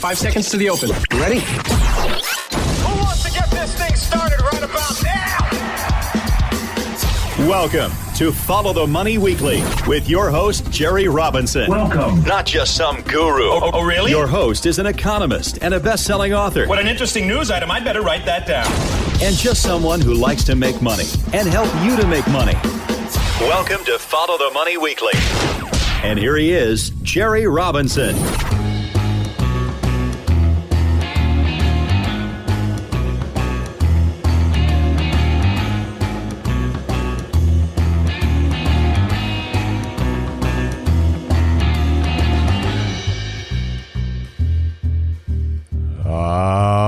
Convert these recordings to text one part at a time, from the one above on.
5 seconds to the open. Ready? Who wants to get this thing started right about now? Welcome to Follow the Money Weekly with your host, Jerry Robinson. Welcome. Not just some guru. Oh, really? Your host is an economist and a best-selling author. What an interesting news item. I'd better write that down. And just someone who likes to make money and help you to make money. Welcome to Follow the Money Weekly. And here he is, Jerry Robinson.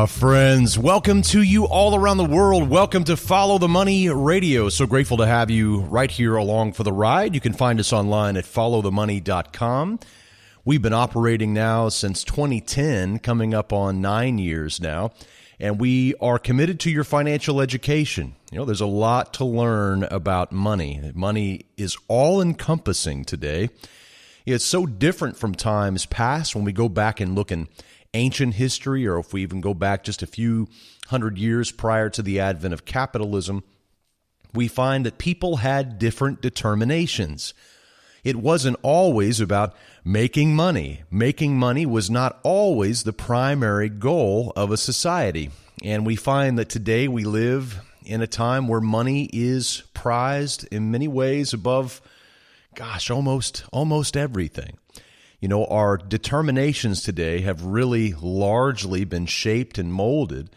Friends, welcome to you all around the world. Welcome to Follow the Money Radio. So grateful to have you right here along for the ride. You can find us online at followthemoney.com. We've been operating now since 2010, coming up on 9 years now, and we are committed to your financial education. You know, there's a lot to learn about money. Money is all-encompassing today. It's so different from times past when we go back and look in ancient history, or if we even go back just a few hundred years prior to the advent of capitalism, we find that people had different determinations. It wasn't always about making money. Making money was not always the primary goal of a society. And we find that today we live in a time where money is prized in many ways above, almost everything. You know, our determinations today have really largely been shaped and molded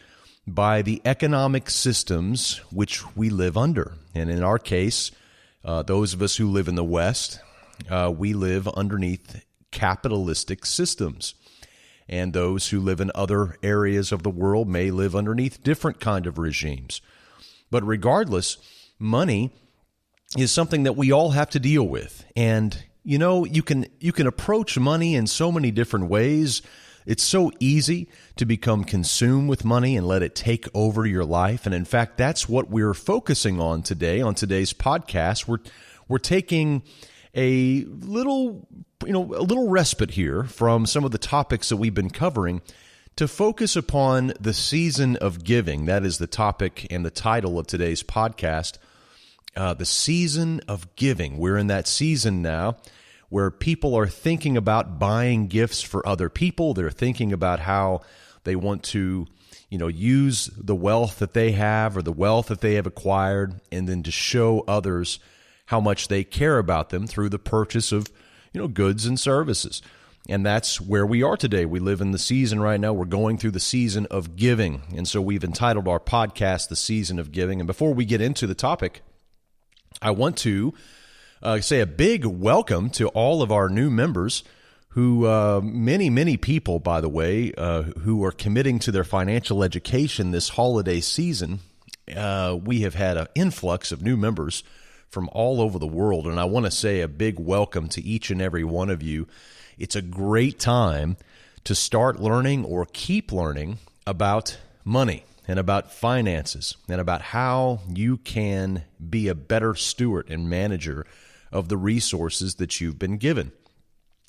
by the economic systems which we live under. And in our case, those of us who live in the West, we live underneath capitalistic systems. And those who live in other areas of the world may live underneath different kind of regimes. But regardless, money is something that we all have to deal with. And you know, you can approach money in so many different ways. It's so easy to become consumed with money and let it take over your life. And in fact, that's what we're focusing on today. On today's podcast, we're taking a little respite here from some of the topics that we've been covering to focus upon the season of giving. That is the topic and the title of today's podcast. The season of giving. We're in that season now where people are thinking about buying gifts for other people. They're thinking about how they want to, use the wealth that they have or the wealth that they have acquired, and then to show others how much they care about them through the purchase of, goods and services. And that's where we are today. We live in the season right now. We're going through the season of giving. And so we've entitled our podcast, The Season of Giving. And before we get into the topic, I want to say a big welcome to all of our new members who, many people, by the way, who are committing to their financial education this holiday season. We have had an influx of new members from all over the world, and I want to say a big welcome to each and every one of you. It's a great time to start learning or keep learning about money and about finances, and about how you can be a better steward and manager of the resources that you've been given.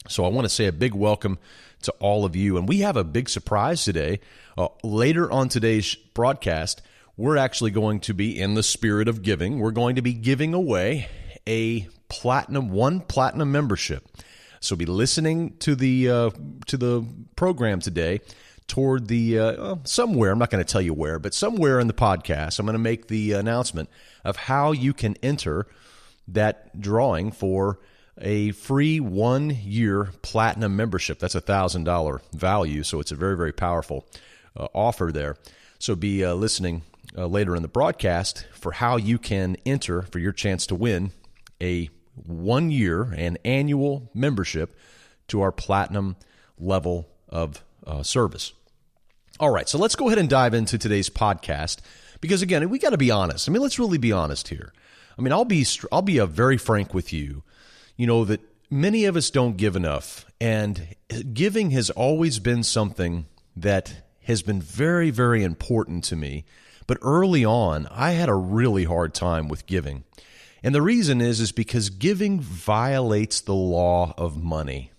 So I want to say a big welcome to all of you. And we have a big surprise today. Later on today's broadcast, we're actually going to be in the spirit of giving. We're going to be giving away one platinum membership. So be listening to the program today. Toward the somewhere, I'm not going to tell you where, but somewhere in the podcast, I'm going to make the announcement of how you can enter that drawing for a free 1-year platinum membership. That's $1,000 value, so it's a very, very powerful offer there. So be listening later in the broadcast for how you can enter for your chance to win a 1-year and annual membership to our platinum level of service. All right, so let's go ahead and dive into today's podcast because, again, we got to be honest. I mean, let's really be honest here. I mean, I'll be very frank with you. You know that many of us don't give enough, and giving has always been something that has been very, very important to me. But early on, I had a really hard time with giving, and the reason is because giving violates the law of money.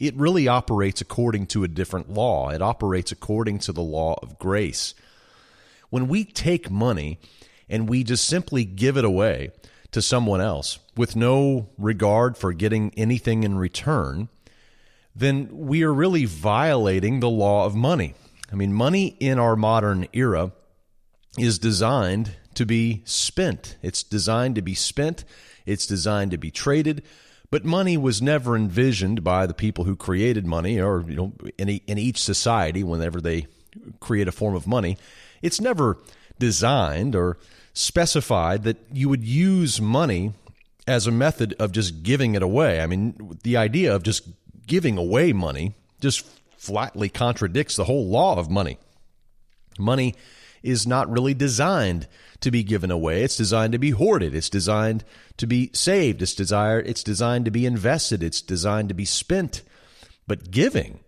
it really operates according to a different law. It operates according to the law of grace. When we take money and we just simply give it away to someone else with no regard for getting anything in return, then we are really violating the law of money. I mean, money in our modern era is designed to be spent. It's designed to be spent. It's designed to be traded. But money was never envisioned by the people who created money, or in each society, whenever they create a form of money, it's never designed or specified that you would use money as a method of just giving it away. I mean, the idea of just giving away money just flatly contradicts the whole law of money. Money is not really designed to be given away. It's designed to be hoarded. It's designed to be saved. It's designed to be invested. It's designed to be spent. But giving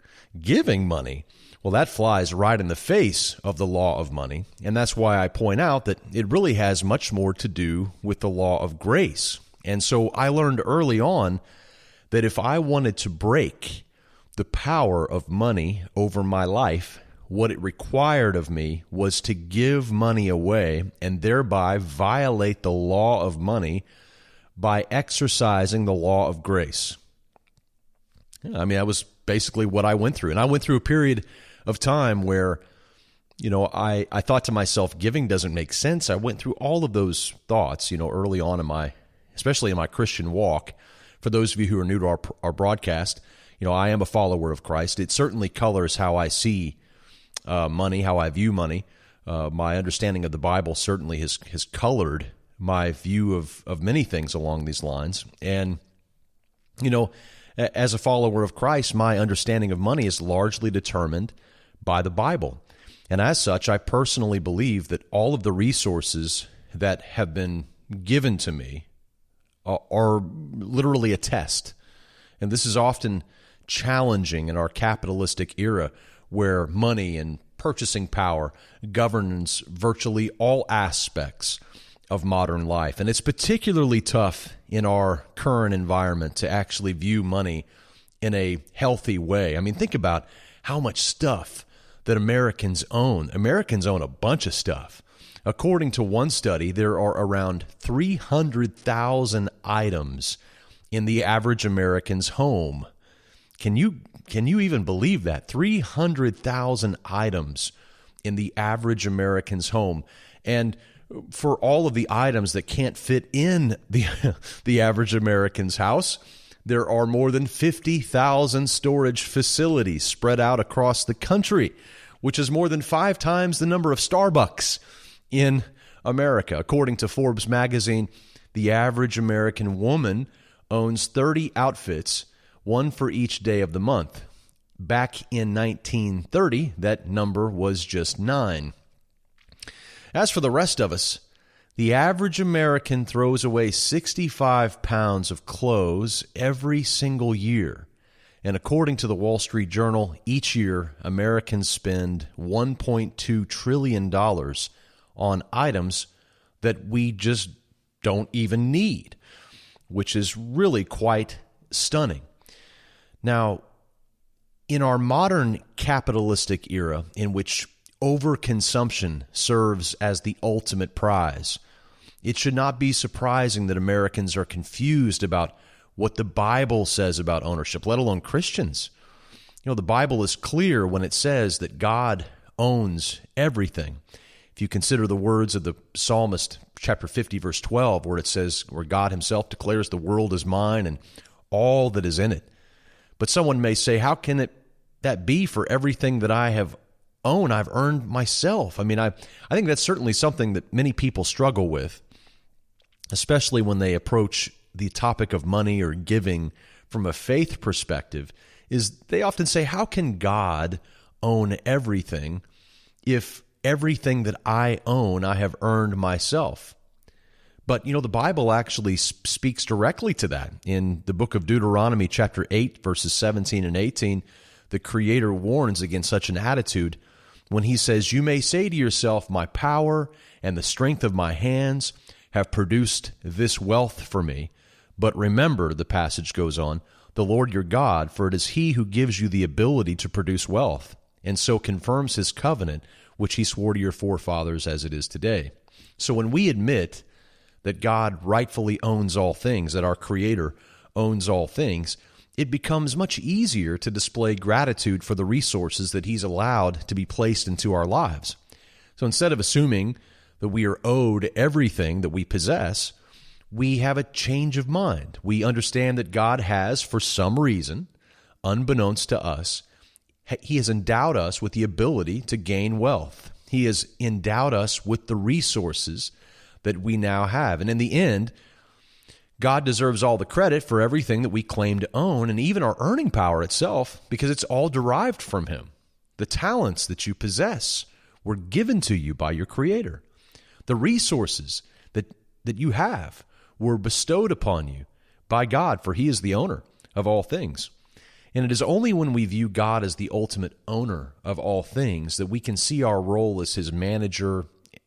money, well, that flies right in the face of the law of money. And that's why I point out that it really has much more to do with the law of grace. And so I learned early on that if I wanted to break the power of money over my life, what it required of me was to give money away and thereby violate the law of money by exercising the law of grace. I mean, that was basically what I went through. And I went through a period of time where, I thought to myself, giving doesn't make sense. I went through all of those thoughts, early on especially in my Christian walk. For those of you who are new to our broadcast, I am a follower of Christ. It certainly colors how I see money, how I view money. My understanding of the Bible certainly has colored my view of many things along these lines. And, as a follower of Christ, my understanding of money is largely determined by the Bible. And as such, I personally believe that all of the resources that have been given to me are literally a test. And this is often challenging in our capitalistic era, where money and purchasing power governs virtually all aspects of modern life. And it's particularly tough in our current environment to actually view money in a healthy way. I mean, think about how much stuff that Americans own. Americans own a bunch of stuff. According to one study, there are around 300,000 items in the average American's home. Can you even believe that? 300,000 items in the average American's home. And for all of the items that can't fit in the average American's house, there are more than 50,000 storage facilities spread out across the country, which is more than 5 times the number of Starbucks in America. According to Forbes magazine, the average American woman owns 30 outfits, one for each day of the month. Back in 1930, that number was just 9. As for the rest of us, the average American throws away 65 pounds of clothes every single year. And according to the Wall Street Journal, each year Americans spend $1.2 trillion on items that we just don't even need, which is really quite stunning. Now, in our modern capitalistic era, in which overconsumption serves as the ultimate prize, it should not be surprising that Americans are confused about what the Bible says about ownership, let alone Christians. The Bible is clear when it says that God owns everything. If you consider the words of the psalmist, chapter 50, verse 12, where it says, where God himself declares the world is mine and all that is in it. But someone may say, how can that be for everything that I've earned myself? I mean, I think that's certainly something that many people struggle with, especially when they approach the topic of money or giving from a faith perspective, is they often say, how can God own everything if everything that I own I have earned myself? But, the Bible actually speaks directly to that. In the book of Deuteronomy, chapter 8, verses 17 and 18, the Creator warns against such an attitude when he says, "You may say to yourself, my power and the strength of my hands have produced this wealth for me. But remember," the passage goes on, the Lord your God, for it is he who gives you the ability to produce wealth, and so confirms his covenant, which he swore to your forefathers as it is today. So when we admit that God rightfully owns all things, that our Creator owns all things, it becomes much easier to display gratitude for the resources that he's allowed to be placed into our lives. So instead of assuming that we are owed everything that we possess, we have a change of mind. We understand that God has, for some reason, unbeknownst to us, he has endowed us with the ability to gain wealth. He has endowed us with the resources that we now have. And in the end, God deserves all the credit for everything that we claim to own, and even our earning power itself, because it's all derived from him. The talents that you possess were given to you by your Creator. The resources that you have were bestowed upon you by God, for he is the owner of all things. And it is only when we view God as the ultimate owner of all things that we can see our role as his manager,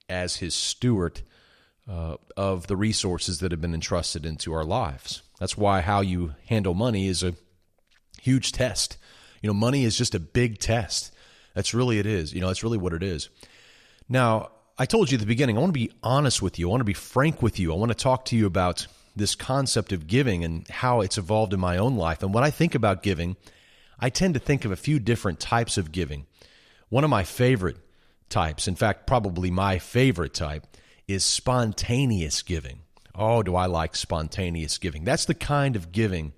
as his steward of the resources that have been entrusted into our lives. That's why how you handle money is a huge test. Money is just a big test. That's really it is. That's really what it is. Now, I told you at the beginning, I want to be honest with you. I want to be frank with you. I want to talk to you about this concept of giving and how it's evolved in my own life. And when I think about giving, I tend to think of a few different types of giving. One of my favorite types, in fact, probably my favorite type, is spontaneous giving. Oh, do I like spontaneous giving. That's the kind of giving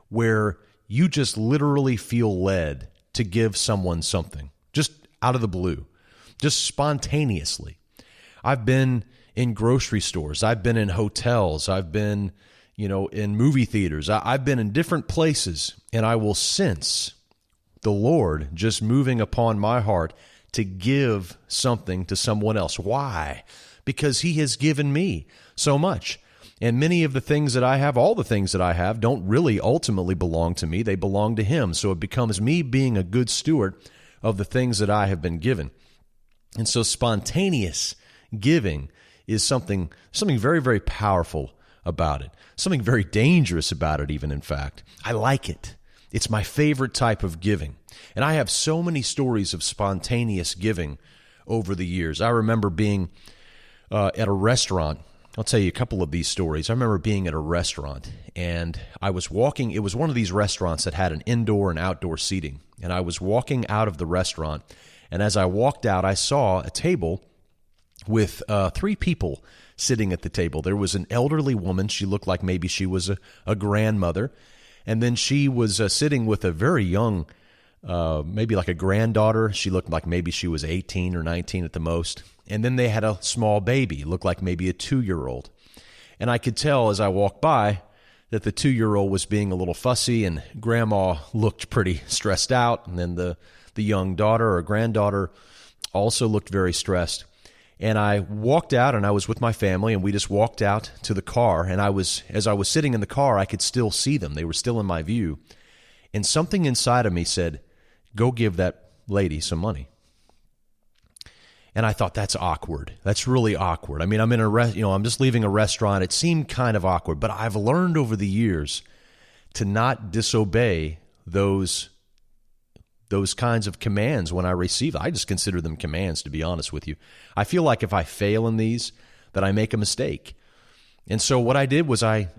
where you just literally feel led to give someone something, just out of the blue, just spontaneously. I've been in grocery stores. I've been in hotels. I've been, in movie theaters. I've been in different places, and I will sense the Lord just moving upon my heart to give something to someone else. Why? Because he has given me so much. And many of the things that I have, all the things that I have, don't really ultimately belong to me. They belong to him. So it becomes me being a good steward of the things that I have been given. And so spontaneous giving is something very, very powerful about it. Something very dangerous about it, even, in fact. I like it. It's my favorite type of giving. And I have so many stories of spontaneous giving over the years. I remember being at a restaurant. I'll tell you a couple of these stories. I remember being at a restaurant, and I was walking. It was one of these restaurants that had an indoor and outdoor seating. And I was walking out of the restaurant, and as I walked out, I saw a table with 3 people sitting at the table. There was an elderly woman. She looked like maybe she was a grandmother. And then she was sitting with a very young, maybe like a granddaughter. She looked like maybe she was 18 or 19 at the most. And then they had a small baby, looked like maybe a 2-year-old. And I could tell as I walked by that the 2-year-old was being a little fussy, and grandma looked pretty stressed out. And then the young daughter or granddaughter also looked very stressed. And I walked out, and I was with my family, and we just walked out to the car. And as I was sitting in the car, I could still see them. They were still in my view. And something inside of me said, go give that lady some money. And I thought, that's awkward. That's really awkward. I mean, I'm in I'm just leaving a restaurant. It seemed kind of awkward, but I've learned over the years to not disobey those kinds of commands when I receive them. I just consider them commands, to be honest with you. I feel like if I fail in these, that I make a mistake. And so what I did was I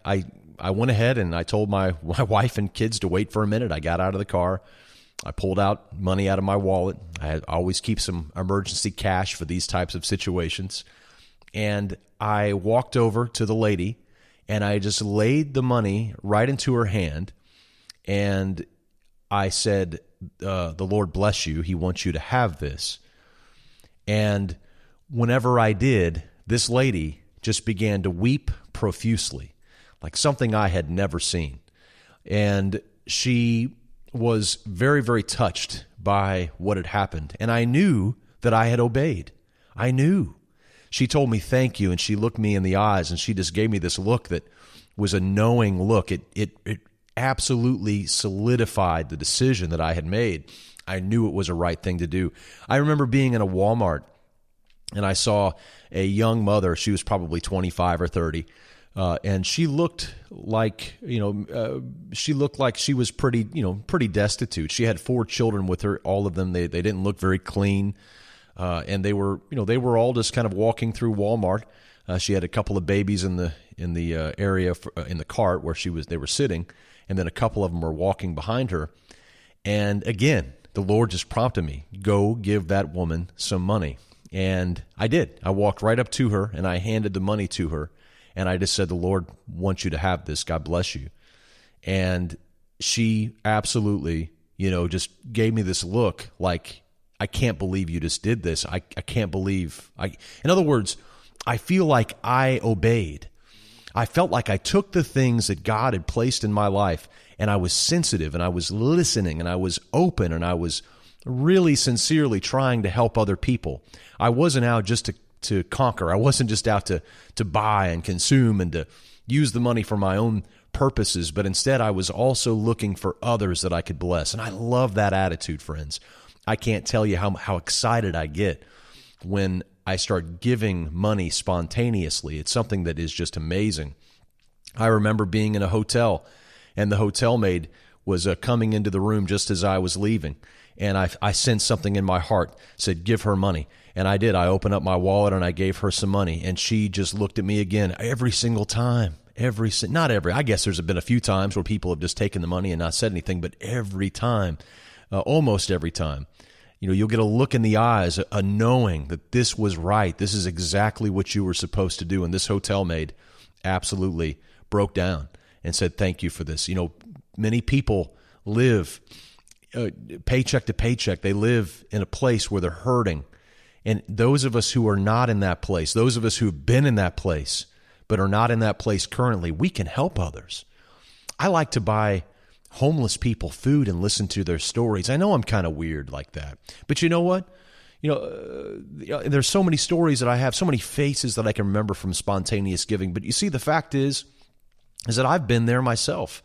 went ahead and I told my wife and kids to wait for a minute. I got out of the car. I pulled out money out of my wallet. I always keep some emergency cash for these types of situations. And I walked over to the lady, and I just laid the money right into her hand. And I said, the Lord bless you. He wants you to have this. And whenever I did, this lady just began to weep profusely, like something I had never seen. And she was very, very touched by what had happened. And I knew that I had obeyed. I knew. She told me thank you, and she looked me in the eyes, and she just gave me this look that was a knowing look. It absolutely solidified the decision that I had made. I knew it was a right thing to do. I remember being in a Walmart, and I saw a young mother. She was probably 25 or 30, And she looked like, she looked like she was pretty destitute. She had 4 children with her, all of them. They didn't look very clean. And they were all just kind of walking through Walmart. She had a couple of babies in the area in the cart where they were sitting, and then a couple of them were walking behind her. And again, the Lord just prompted me, go give that woman some money. And I did. I walked right up to her and I handed the money to her. And I just said, the Lord wants you to have this. God bless you. And she absolutely, just gave me this look like, I can't believe you just did this. I can't believe. In other words, I feel like I obeyed. I felt like I took the things that God had placed in my life, and I was sensitive, and I was listening, and I was open, and I was really sincerely trying to help other people. I wasn't out just to conquer. I wasn't just out to buy and consume and to use the money for my own purposes, but instead I was also looking for others that I could bless. And I love that attitude, friends. I can't tell you how excited I get when I start giving money spontaneously. It's something that is just amazing. I remember being in a hotel, and the hotel maid was coming into the room just as I was leaving. And I sensed something in my heart, said, give her money. And I did. I opened up my wallet and I gave her some money. And she just looked at me again every single time. I guess there's been a few times where people have just taken the money and not said anything, but every time, almost every time, you'll get a look in the eyes, a knowing that this was right. This is exactly what you were supposed to do. And this hotel maid absolutely broke down and said, thank you for this. Many people live paycheck to paycheck. They live in a place where they're hurting. And those of us who are not in that place, those of us who have been in that place but are not in that place currently, we can help others. I like to buy homeless people food and listen to their stories. I know I'm kind of weird like that. But you know what? There's so many stories that I have, so many faces that I can remember from spontaneous giving. But you see, the fact is that I've been there myself.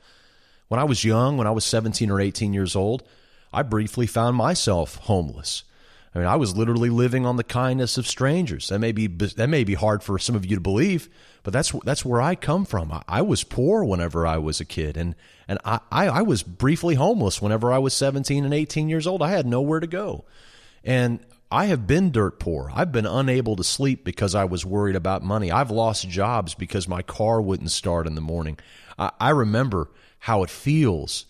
When I was young, when I was 17 or 18 years old, I briefly found myself homeless. I mean, I was literally living on the kindness of strangers. That may be hard for some of you to believe, but that's where I come from. I was poor whenever I was a kid, and I was briefly homeless whenever I was 17 and 18 years old. I had nowhere to go. And I have been dirt poor. I've been unable to sleep because I was worried about money. I've lost jobs because my car wouldn't start in the morning. I remember how it feels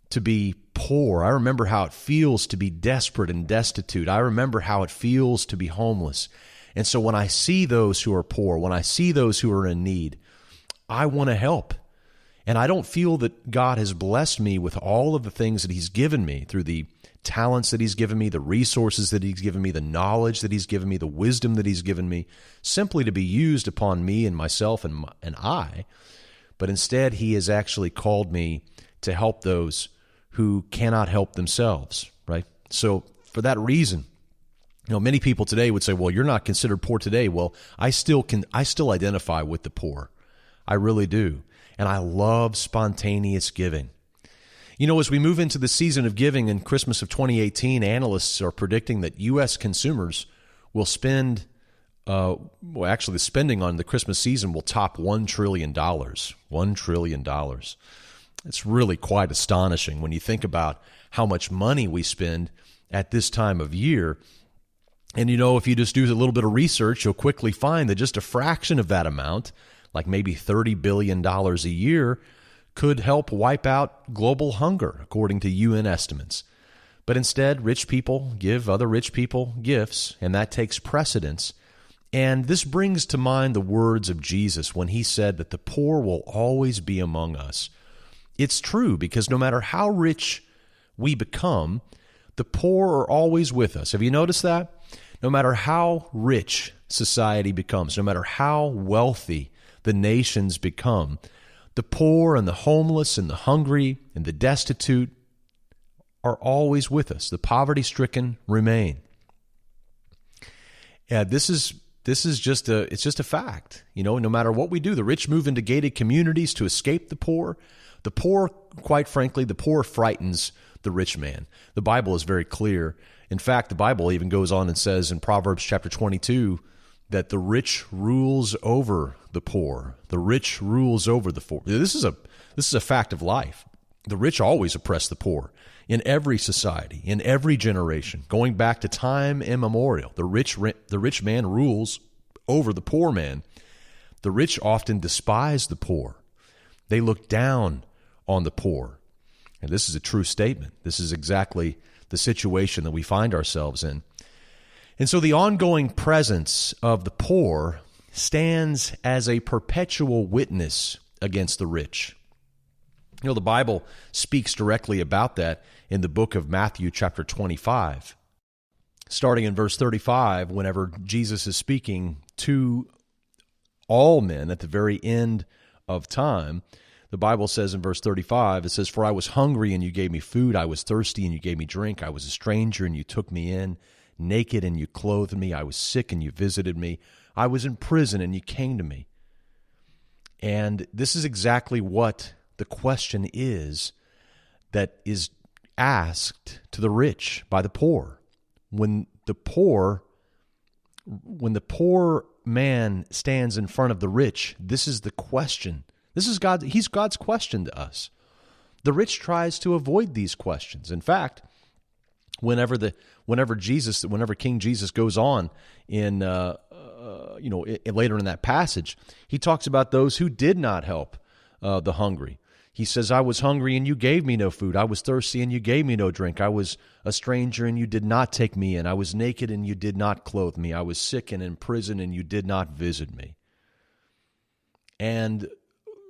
to be poor. I remember how it feels to be desperate and destitute. I remember how it feels to be homeless. And so when I see those who are poor, when I see those who are in need, I want to help. And I don't feel that God has blessed me with all of the things that He's given me through the talents that He's given me, the resources that He's given me, the knowledge that He's given me, the wisdom that He's given me, simply to be used upon me and myself and I. But instead, He has actually called me to help those who cannot help themselves, right? So for that reason, many people today would say, well, you're not considered poor today. Well, I still identify with the poor. I really do. And I love spontaneous giving. As we move into the season of giving in Christmas of 2018, analysts are predicting that U.S. consumers will spend, the spending on the Christmas season will top $1 trillion. $1 trillion. It's really quite astonishing when you think about how much money we spend at this time of year. And if you just do a little bit of research, you'll quickly find that just a fraction of that amount, like maybe $30 billion a year, could help wipe out global hunger, according to UN estimates. But instead, rich people give other rich people gifts, and that takes precedence. And this brings to mind the words of Jesus when He said that the poor will always be among us. It's true, because no matter how rich we become, the poor are always with us. Have you noticed that? No matter how rich society becomes, no matter how wealthy the nations become, the poor and the homeless and the hungry and the destitute are always with us. The poverty-stricken remain. Yeah, this is just a fact. No matter what we do, the rich move into gated communities to escape the poor. The poor, quite frankly, the poor frightens the rich man. The Bible is very clear. In fact, the Bible even goes on and says in Proverbs chapter 22 that the rich rules over the poor. The rich rules over the poor. This is a fact of life. The rich always oppress the poor in every society, in every generation, going back to time immemorial. The rich man rules over the poor man. The rich often despise the poor. They look down on the poor. And this is a true statement. This is exactly the situation that we find ourselves in. And so the ongoing presence of the poor stands as a perpetual witness against the rich. You know, the Bible speaks directly about that in the book of Matthew, chapter 25. Starting in verse 35, whenever Jesus is speaking to all men at the very end of time, the Bible says in verse 35, it says, "For I was hungry, and you gave me food. I was thirsty, and you gave me drink. I was a stranger, and you took me in. Naked, and you clothed me. I was sick, and you visited me. I was in prison, and you came to me." And this is exactly what the question is that is asked to the rich by the poor. When the poor man stands in front of the rich, this is the question. This is He's God's question to us. The rich tries to avoid these questions. In fact, whenever King Jesus goes on in later in that passage, he talks about those who did not help the hungry. He says, "I was hungry and you gave me no food. I was thirsty and you gave me no drink. I was a stranger and you did not take me in. I was naked and you did not clothe me. I was sick and in prison and you did not visit me." And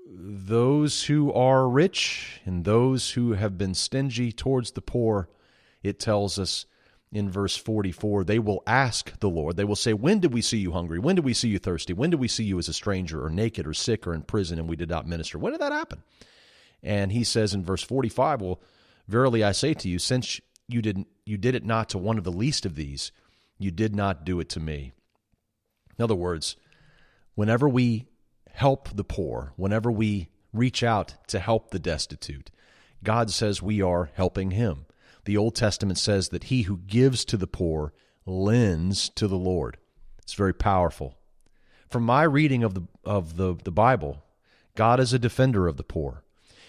those who are rich and those who have been stingy towards the poor, it tells us in verse 44, they will ask the Lord. They will say, "When did we see you hungry? When did we see you thirsty? When did we see you as a stranger or naked or sick or in prison and we did not minister?" When did that happen? And he says in verse 45, "Well, verily I say to you, since you did it not to one of the least of these, you did not do it to me." In other words, whenever we help the poor, whenever we reach out to help the destitute, God says we are helping him. The Old Testament says that he who gives to the poor lends to the Lord. It's very powerful. From my reading of the Bible, God is a defender of the poor.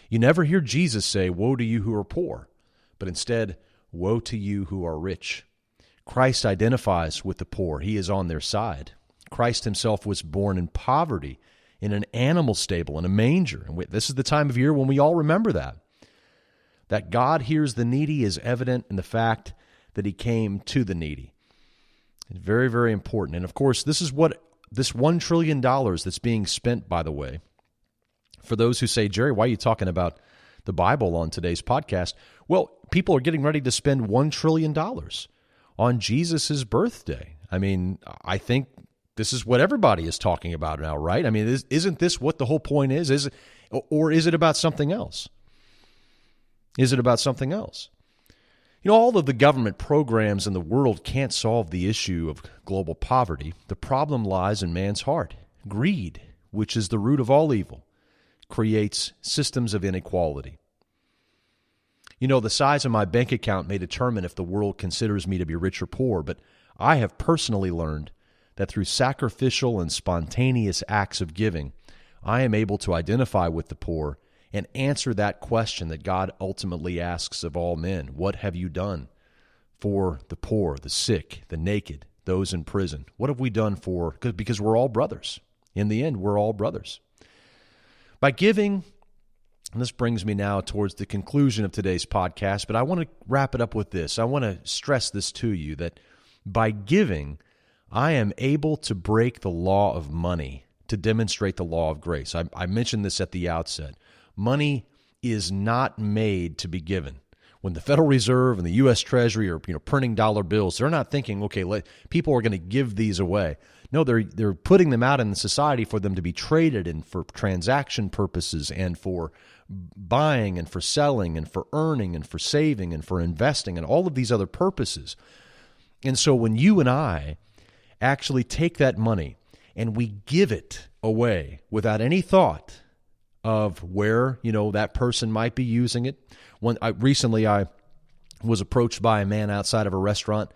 You never hear Jesus say, "Woe to you who are poor," but instead, "Woe to you who are rich." Christ identifies with the poor. He is on their side. Christ himself was born in poverty, in an animal stable, in a manger. And this is the time of year when we all remember that. That God hears the needy is evident in the fact that he came to the needy. It's very, very important. And of course, this is what this $1 trillion that's being spent, by the way. For those who say, "Jerry, why are you talking about the Bible on today's podcast?" Well, people are getting ready to spend $1 trillion on Jesus' birthday. I mean, I think this is what everybody is talking about now, right? I mean, isn't this what the whole point is? Or is it about something else? Is it about something else? You know, all of the government programs in the world can't solve the issue of global poverty. The problem lies in man's heart. Greed, which is the root of all evil, creates systems of inequality. You know, the size of my bank account may determine if the world considers me to be rich or poor, but I have personally learned that through sacrificial and spontaneous acts of giving, I am able to identify with the poor and answer that question that God ultimately asks of all men. What have you done for the poor, the sick, the naked, those in prison? What have we done for, because we're all brothers. In the end, we're all brothers. By giving, and this brings me now towards the conclusion of today's podcast, but I want to wrap it up with this. I want to stress this to you, that by giving, I am able to break the law of money to demonstrate the law of grace. I mentioned this at the outset. Money is not made to be given. When the Federal Reserve and the U.S. Treasury are printing dollar bills, they're not thinking, okay, people are going to give these away. No, they're putting them out in the society for them to be traded and for transaction purposes and for buying and for selling and for earning and for saving and for investing and all of these other purposes. And so when you and I actually take that money and we give it away without any thought of where, that person might be using it. Recently I was approached by a man outside of a restaurant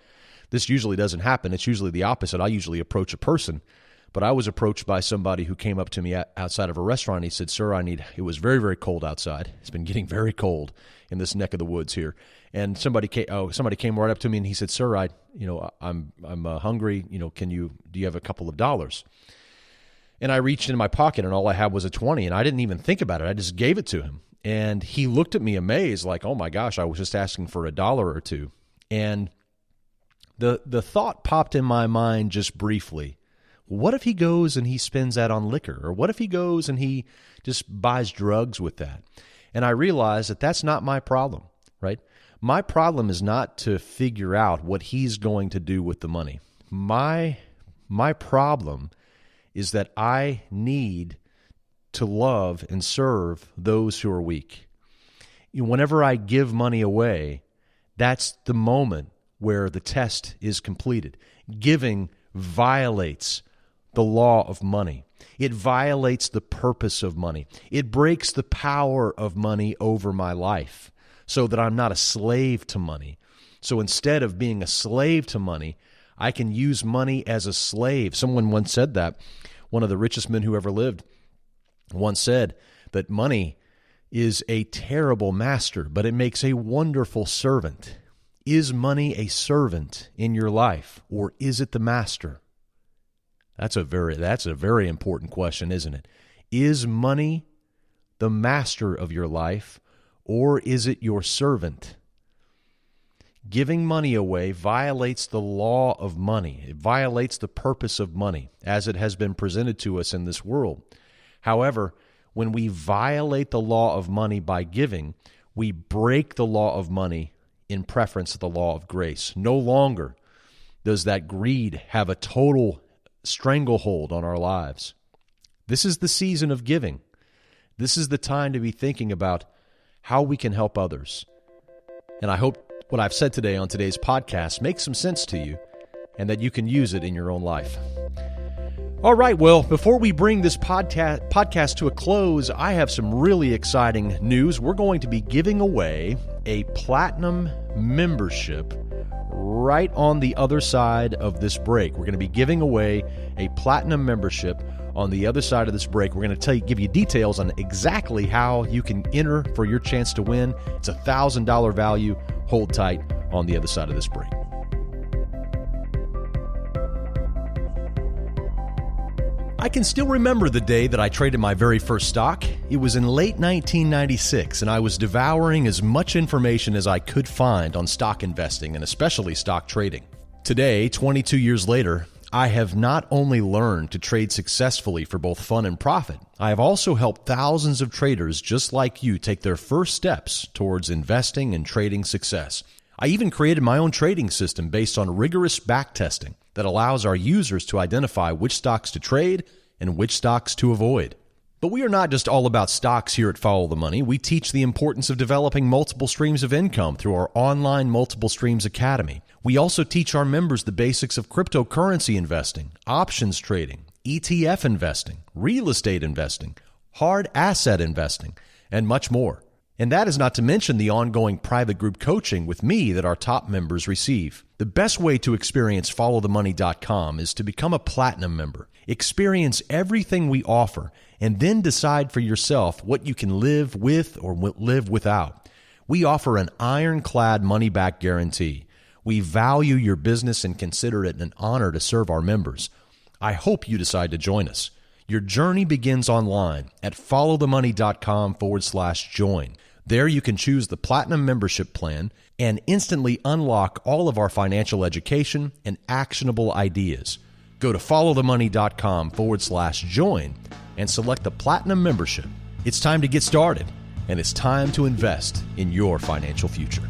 This usually doesn't happen. It's usually the opposite. I usually approach a person, but I was approached by somebody who came up to me outside of a restaurant. He said, "Sir, it was very, very cold outside. It's been getting very cold in this neck of the woods here." And somebody came right up to me and he said, "Sir, I'm hungry. Do you have a couple of dollars?" And I reached into my pocket and all I had was a 20, and I didn't even think about it. I just gave it to him. And he looked at me amazed, like, "Oh my gosh, I was just asking for a dollar or two." And the thought popped in my mind just briefly. What if he goes and he spends that on liquor? Or what if he goes and he just buys drugs with that? And I realized that that's not my problem, right? My problem is not to figure out what he's going to do with the money. My problem is that I need to love and serve those who are weak. Whenever I give money away, that's the moment where the test is completed. Giving violates the law of money. It violates the purpose of money. It breaks the power of money over my life so that I'm not a slave to money. So instead of being a slave to money, I can use money as a slave. Someone once said that. One of the richest men who ever lived once said that money is a terrible master, but it makes a wonderful servant. Is money a servant in your life, or is it the master? That's a very important question, isn't it? Is money the master of your life, or is it your servant? Giving money away violates the law of money. It violates the purpose of money as it has been presented to us in this world. However, when we violate the law of money by giving, we break the law of money in preference to the law of grace. No longer does that greed have a total stranglehold on our lives. This is the season of giving. This is the time to be thinking about how we can help others. And I hope what I've said today on today's podcast makes some sense to you and that you can use it in your own life. All right, well, before we bring this podcast to a close, I have some really exciting news. We're going to be giving away a platinum membership right on the other side of this break. We're going to be giving away a platinum membership on the other side of this break. We're going to give you details on exactly how you can enter for your chance to win. It's a $1,000 value. Hold tight on the other side of this break. I can still remember the day that I traded my very first stock. It was in late 1996, and I was devouring as much information as I could find on stock investing and especially stock trading. Today, 22 years later, I have not only learned to trade successfully for both fun and profit, I have also helped thousands of traders just like you take their first steps towards investing and trading success. I even created my own trading system based on rigorous backtesting that allows our users to identify which stocks to trade and which stocks to avoid. But we are not just all about stocks here at Follow the Money. We teach the importance of developing multiple streams of income through our online Multiple Streams Academy. We also teach our members the basics of cryptocurrency investing, options trading, ETF investing, real estate investing, hard asset investing, and much more. And that is not to mention the ongoing private group coaching with me that our top members receive. The best way to experience followthemoney.com is to become a platinum member. Experience everything we offer and then decide for yourself what you can live with or live without. We offer an ironclad money-back guarantee. We value your business and consider it an honor to serve our members. I hope you decide to join us. Your journey begins online at followthemoney.com/join. There you can choose the Platinum membership plan and instantly unlock all of our financial education and actionable ideas. Go to followthemoney.com/join and select the Platinum membership. It's time to get started, and it's time to invest in your financial future.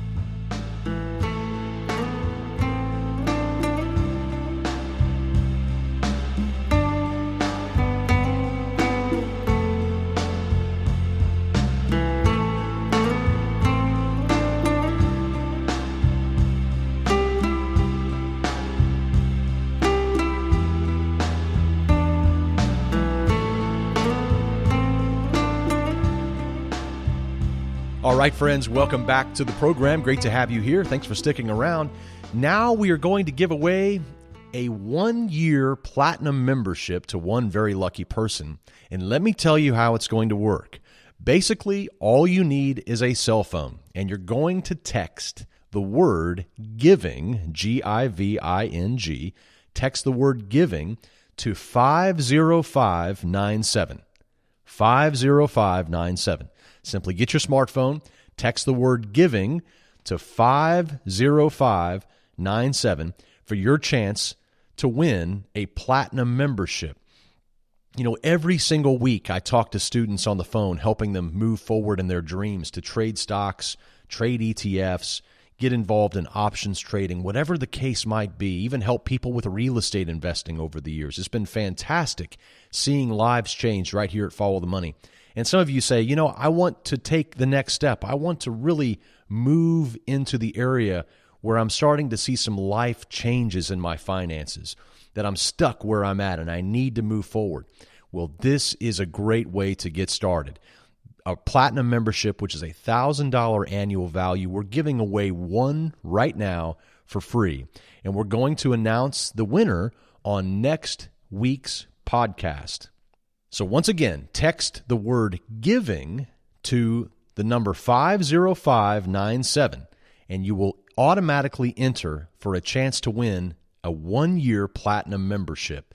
All right, friends, welcome back to the program. Great to have you here. Thanks for sticking around. Now we are going to give away a 1-year platinum membership to one very lucky person. And let me tell you how it's going to work. Basically, all you need is a cell phone, and you're going to text the word giving, G-I-V-I-N-G, text the word giving to 50597. 50597. Simply get your smartphone, text the word giving to 50597 for your chance to win a platinum membership. You know, every single week I talk to students on the phone, helping them move forward in their dreams to trade stocks, trade ETFs, get involved in options trading, whatever the case might be, even help people with real estate investing over the years. It's been fantastic seeing lives change right here at Follow the Money. And some of you say, you know, I want to take the next step. I want to really move into the area where I'm starting to see some life changes in my finances, that I'm stuck where I'm at and I need to move forward. Well, this is a great way to get started. A platinum membership, which is a $1,000 annual value, we're giving away one right now for free. And we're going to announce the winner on next week's podcast. So once again, text the word giving to the number 50597, and you will automatically enter for a chance to win a 1-year platinum membership.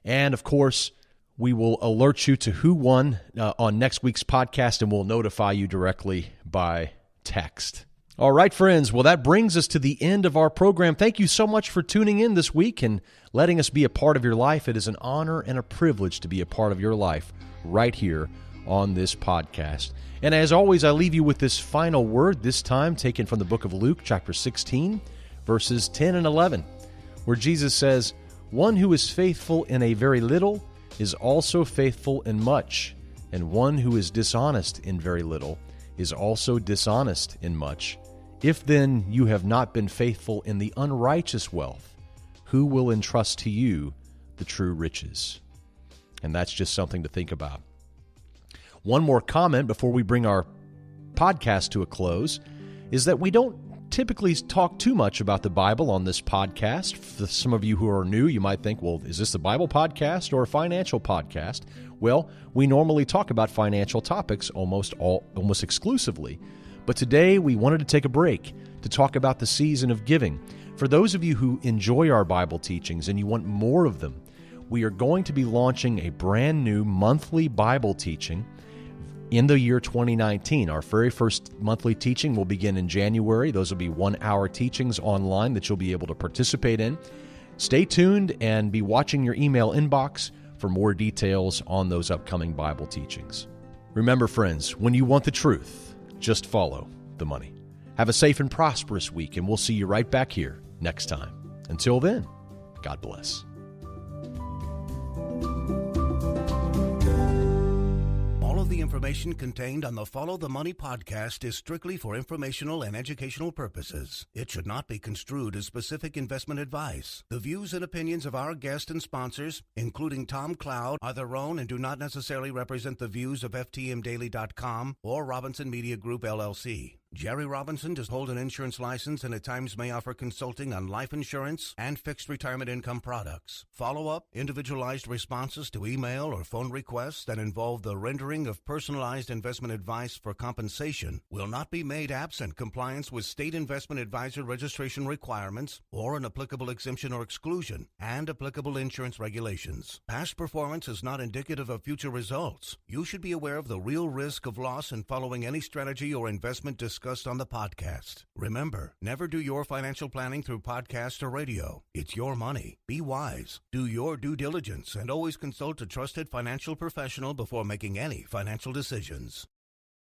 And of course, we will alert you to who won on next week's podcast, and we'll notify you directly by text. All right, friends. Well, that brings us to the end of our program. Thank you so much for tuning in this week and letting us be a part of your life. It is an honor and a privilege to be a part of your life right here on this podcast. And as always, I leave you with this final word, this time taken from the book of Luke, chapter 16, verses 10 and 11, where Jesus says, "One who is faithful in a very little is also faithful in much, and one who is dishonest in very little is also dishonest in much. If then you have not been faithful in the unrighteous wealth, who will entrust to you the true riches?" And that's just something to think about. One more comment before we bring our podcast to a close is that we don't typically talk too much about the Bible on this podcast. For some of you who are new, you might think, well, is this a Bible podcast or a financial podcast? Well, we normally talk about financial topics almost exclusively. But today we wanted to take a break to talk about the season of giving. For those of you who enjoy our Bible teachings and you want more of them, we are going to be launching a brand new monthly Bible teaching in the year 2019. Our very first monthly teaching will begin in January. Those will be 1-hour teachings online that you'll be able to participate in. Stay tuned and be watching your email inbox for more details on those upcoming Bible teachings. Remember, friends, when you want the truth, just follow the money. Have a safe and prosperous week, and we'll see you right back here next time. Until then, God bless. The information contained on the Follow the Money podcast is strictly for informational and educational purposes. It should not be construed as specific investment advice. The views and opinions of our guests and sponsors, including Tom Cloud, are their own and do not necessarily represent the views of FTMDaily.com or Robinson Media Group, LLC. Jerry Robinson does hold an insurance license and at times may offer consulting on life insurance and fixed retirement income products. Follow-up, individualized responses to email or phone requests that involve the rendering of personalized investment advice for compensation will not be made absent compliance with state investment advisor registration requirements or an applicable exemption or exclusion and applicable insurance regulations. Past performance is not indicative of future results. You should be aware of the real risk of loss in following any strategy or investment discussed on the podcast. Remember, never do your financial planning through podcast or radio. It's your money. Be wise. Do your due diligence and always consult a trusted financial professional before making any financial decisions.